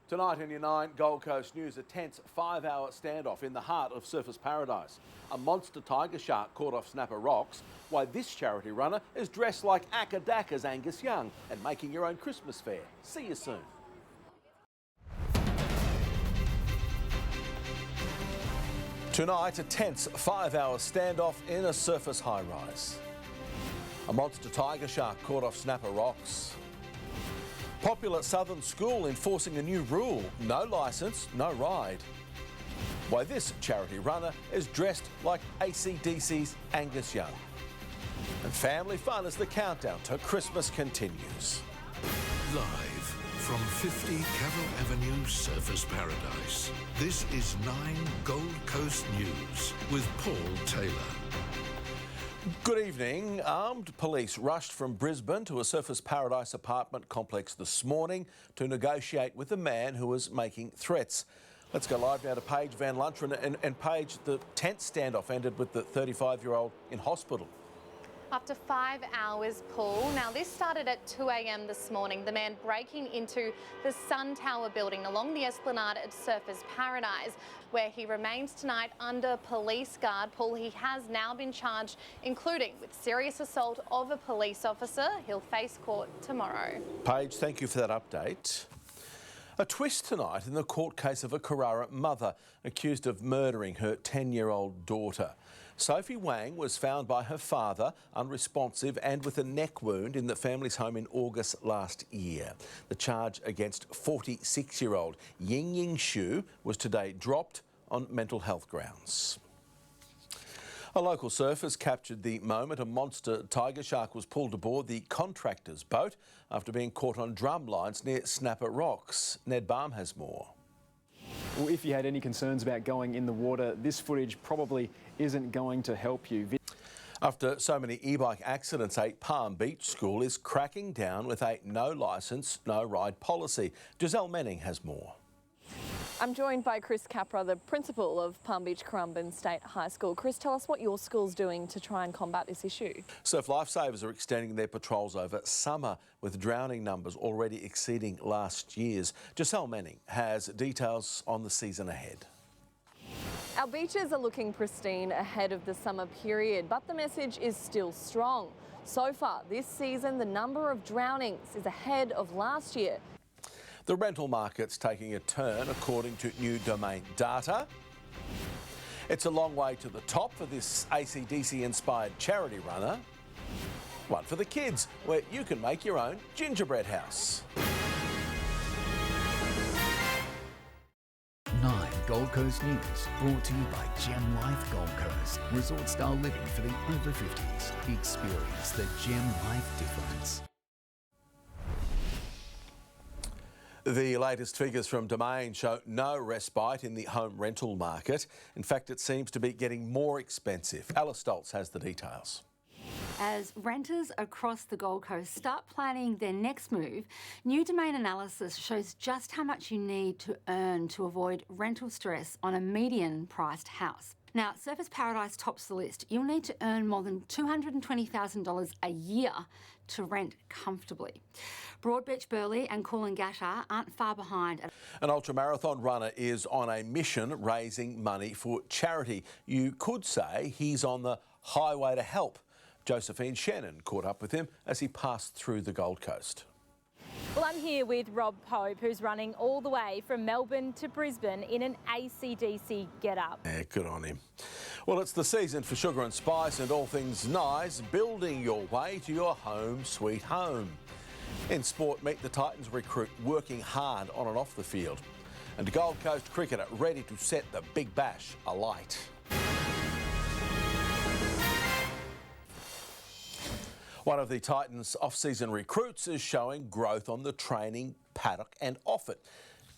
Tonight in your 9 Gold Coast News, a tense 5-hour standoff in the heart of Surfers Paradise. A monster tiger shark caught off Snapper Rocks. Why this charity runner is dressed like Acca Dacca's Angus Young and making your own Christmas fair. See you soon. Tonight, a tense 5-hour standoff in a surface high-rise. A monster tiger shark caught off Snapper Rocks. Popular southern school enforcing a new rule: no licence, no ride. Why this charity runner is dressed like AC/DC's Angus Young. And family fun as the countdown to Christmas continues. Live from 50 Carrara Avenue, Surfers Paradise, this is 9 Gold Coast News with Paul Taylor. Good evening. Armed police rushed from Brisbane to a Surfers Paradise apartment complex this morning to negotiate with a man who was making threats. Let's go live now to Paige Van Lunteren. And Paige, the tense standoff ended with the 35-year-old in hospital. After 5 hours, Paul. Now, this started at 2 a.m. this morning. The man breaking into the Sun Tower building along the Esplanade at Surfers Paradise, where he remains tonight under police guard. Paul, he has now been charged, including with serious assault of a police officer. He'll face court tomorrow. Paige, thank you for that update. A twist tonight in the court case of a Carrara mother accused of murdering her 10-year-old daughter. Sophie Wang was found by her father unresponsive and with a neck wound in the family's home in August last year. The charge against 46-year-old Ying Shu was today dropped on mental health grounds. A local surfers captured the moment a monster tiger shark was pulled aboard the contractor's boat after being caught on drum lines near Snapper Rocks. Ned Baum has more. Well, if you had any concerns about going in the water, this footage probably isn't going to help you. After so many e-bike accidents, a Palm Beach school is cracking down with a no licence, no ride policy. Giselle Menning has more. I'm joined by Chris Capra, the principal of Palm Beach Currumbin State High School. Chris, tell us what your school's doing to try and combat this issue. Surf Lifesavers are extending their patrols over summer, with drowning numbers already exceeding last year's. Giselle Menning has details on the season ahead. Our beaches are looking pristine ahead of the summer period, but the message is still strong. So far this season, the number of drownings is ahead of last year. The rental market's taking a turn according to new domain data. It's a long way to the top for this AC/DC-inspired charity runner. One for the kids, where you can make your own gingerbread house. 9 Gold Coast News, brought to you by Gem Life Gold Coast. Resort-style living for the over 50s. Experience the Gem Life difference. The latest figures from Domain show no respite in the home rental market. In fact, it seems to be getting more expensive. Alice Stoltz has the details. As renters across the Gold Coast start planning their next move, new Domain analysis shows just how much you need to earn to avoid rental stress on a median-priced house. Now, Surfers Paradise tops the list. You'll need to earn more than $220,000 a year to rent comfortably. Broadbeach, Burleigh and Coolangatta aren't far behind. An ultramarathon runner is on a mission raising money for charity. You could say he's on the highway to help. Josephine Shannon caught up with him as he passed through the Gold Coast. Well, I'm here with Rob Pope, who's running all the way from Melbourne to Brisbane in an AC/DC get-up. Yeah, good on him. Well, it's the season for sugar and spice and all things nice, building your way to your home sweet home. In sport, meet the Titans recruit working hard on and off the field. And a Gold Coast cricketer ready to set the Big Bash alight. One of the Titans' off-season recruits is showing growth on the training paddock and off it.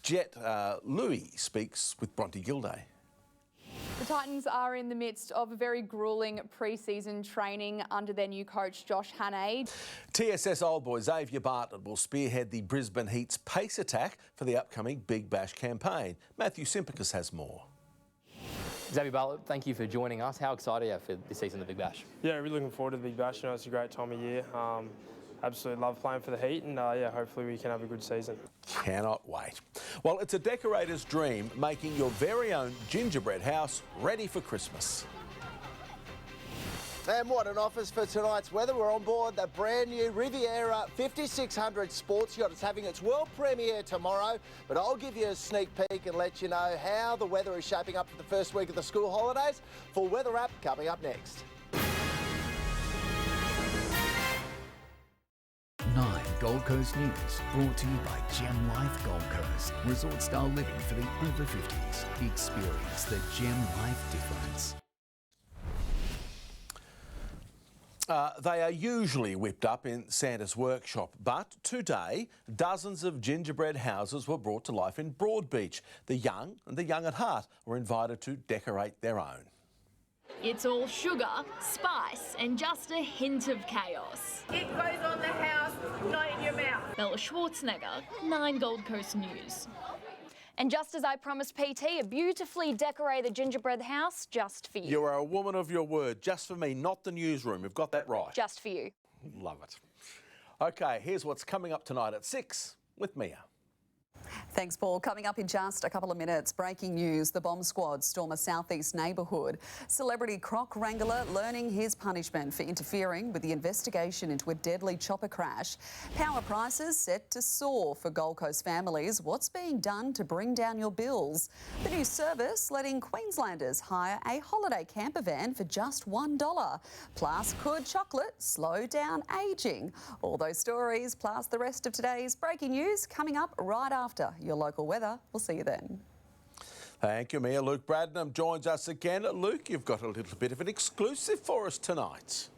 Jet Louis speaks with Bronte Gilday. The Titans are in the midst of a very gruelling pre-season training under their new coach, Josh Hannay. TSS old boy Xavier Bartlett will spearhead the Brisbane Heat's pace attack for the upcoming Big Bash campaign. Matthew Simpicus has more. Xavier Bartlett, thank you for joining us. How excited are you for this season of the Big Bash? Yeah, really looking forward to the Big Bash. You know, it's a great time of year. absolutely love playing for the Heat, and yeah, hopefully we can have a good season. Cannot wait. Well, it's a decorator's dream making your very own gingerbread house ready for Christmas. And what an offers for tonight's weather. We're on board the brand new Riviera 5600 sports yacht. It's having its world premiere tomorrow, but I'll give you a sneak peek and let you know how the weather is shaping up for the first week of the school holidays. Full weather app coming up next. 9 Gold Coast News, brought to you by Gem Life Gold Coast. Resort style living for the over 50s. Experience the Gem Life difference. They are usually whipped up in Santa's workshop, but today dozens of gingerbread houses were brought to life in Broadbeach. The young and the young at heart were invited to decorate their own. It's all sugar, spice and just a hint of chaos. It goes on the house, not in your mouth. Bella Schwarzenegger, 9 Gold Coast News. And just as I promised PT, a beautifully decorated gingerbread house just for you. You are a woman of your word, just for me, not the newsroom. You've got that right. Just for you. Love it. OK, here's what's coming up tonight at 6 with Mia. Thanks, Paul. Coming up in just a couple of minutes, breaking news, the bomb squad storm a southeast neighbourhood. Celebrity croc wrangler learning his punishment for interfering with the investigation into a deadly chopper crash. Power prices set to soar for Gold Coast families. What's being done to bring down your bills? The new service letting Queenslanders hire a holiday camper van for just $1. Plus, could chocolate slow down ageing? All those stories, plus the rest of today's breaking news, coming up right after your local weather. We'll see you then. Thank you, Mia. Luke Bradnam joins us again. Luke, you've got a little bit of an exclusive for us tonight.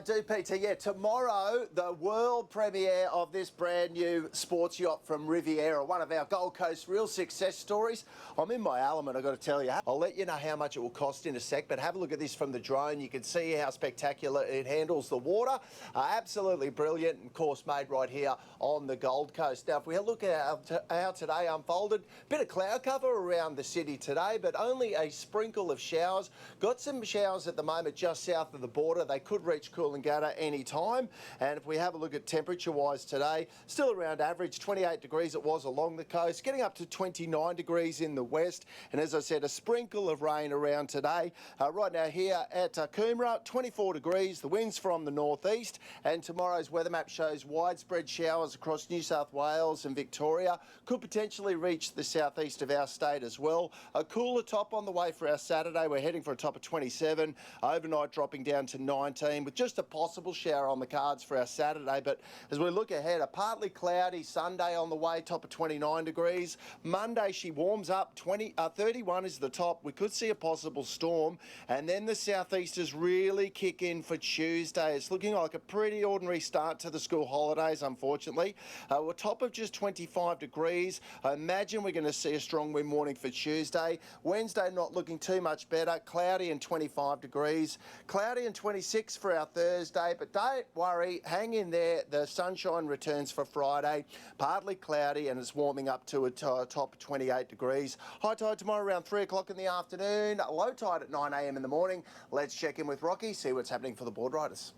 Do, Peter, yeah, tomorrow, the world premiere of this brand new sports yacht from Riviera, one of our Gold Coast real success stories. I'm in my element, I've got to tell you. I'll let you know how much it will cost in a sec, but have a look at this from the drone. You can see how spectacular it handles the water. Absolutely brilliant, and of course made right here on the Gold Coast. Now, if we look at how today unfolded, bit of cloud cover around the city today, but only a sprinkle of showers. Got some showers at the moment just south of the border. They could reach Coolangatta any time. And if we have a look at temperature-wise today, still around average, 28 degrees it was along the coast, getting up to 29 degrees in the west. And as I said, a sprinkle of rain around today. Right now here at Coomera, 24 degrees, the winds from the northeast. And tomorrow's weather map shows widespread showers across New South Wales and Victoria. Could potentially reach the southeast of our state as well. A cooler top on the way for our Saturday. We're heading for a top of 27. Overnight dropping down to 19 with just a possible shower on the cards for our Saturday. But as we look ahead, a partly cloudy Sunday on the way, top of 29 degrees. Monday she warms up, 31 is the top. We could see a possible storm, and then the southeasters really kick in for Tuesday. It's looking like a pretty ordinary start to the school holidays, unfortunately. We're top of just 25 degrees. I imagine we're going to see a strong wind warning for Tuesday. Wednesday not looking too much better, cloudy and 25 degrees. Cloudy and 26 for our Thursday, but don't worry, hang in there. The sunshine returns for Friday. Partly cloudy and it's warming up to a top 28 degrees. High tide tomorrow around 3 o'clock in the afternoon. Low tide at 9 a.m. in the morning. Let's check in with Rocky, see what's happening for the board riders.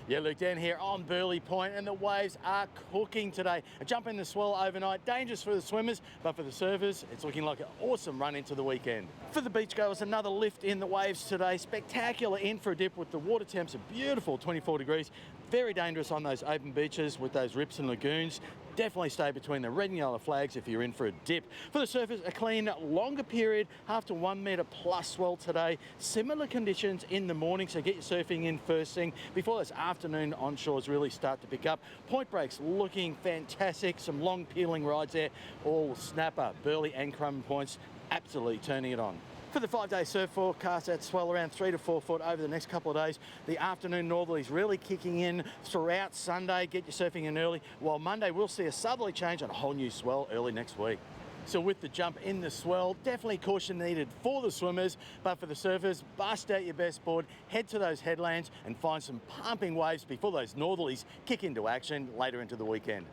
Yeah, Luke, down here on Burleigh Point, and the waves are cooking today. A jump in the swell overnight, dangerous for the swimmers, but for the surfers, it's looking like an awesome run into the weekend. For the beachgoers, another lift in the waves today. Spectacular in for a dip with the water temps a beautiful 24 degrees. Very dangerous on those open beaches with those rips and lagoons. Definitely stay between the red and yellow flags if you're in for a dip. For the surfers, a clean, longer period, half to 1 metre plus swell today. Similar conditions in the morning, so get your surfing in first thing before those afternoon onshores really start to pick up. Point breaks looking fantastic. Some long peeling rides there. All snapper, Burleigh and Crumman Points, absolutely turning it on. For the 5-day surf forecast, that swell around 3 to 4 foot over the next couple of days. The afternoon northerlies really kicking in throughout Sunday. Get your surfing in early, while Monday we'll see a southerly change and a whole new swell early next week. So with the jump in the swell, definitely caution needed for the swimmers, but for the surfers, bust out your best board, head to those headlands and find some pumping waves before those northerlies kick into action later into the weekend.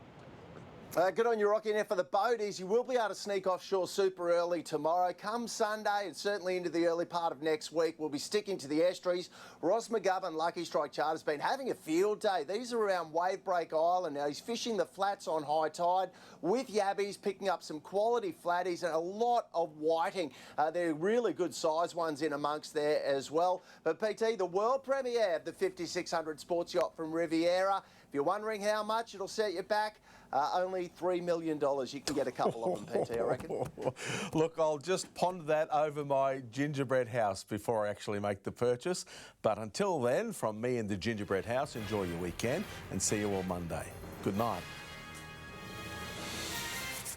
Good on you, Rocky. Now for the boaties, you will be able to sneak offshore super early tomorrow. Come Sunday and certainly into the early part of next week, we'll be sticking to the estuaries. Ross McGovern, Lucky Strike Charter's been having a field day. These are around Wavebreak Island. Now he's fishing the flats on high tide with yabbies, picking up some quality flatties and a lot of whiting. They're really good size ones in amongst there as well. But PT, the world premiere of the 5600 sports yacht from Riviera. If you're wondering how much it'll set you back, only $3 million. You can get a couple of them, PT, I reckon. Look, I'll just ponder that over my gingerbread house before I actually make the purchase. But until then, from me and the gingerbread house, enjoy your weekend and see you all Monday. Good night.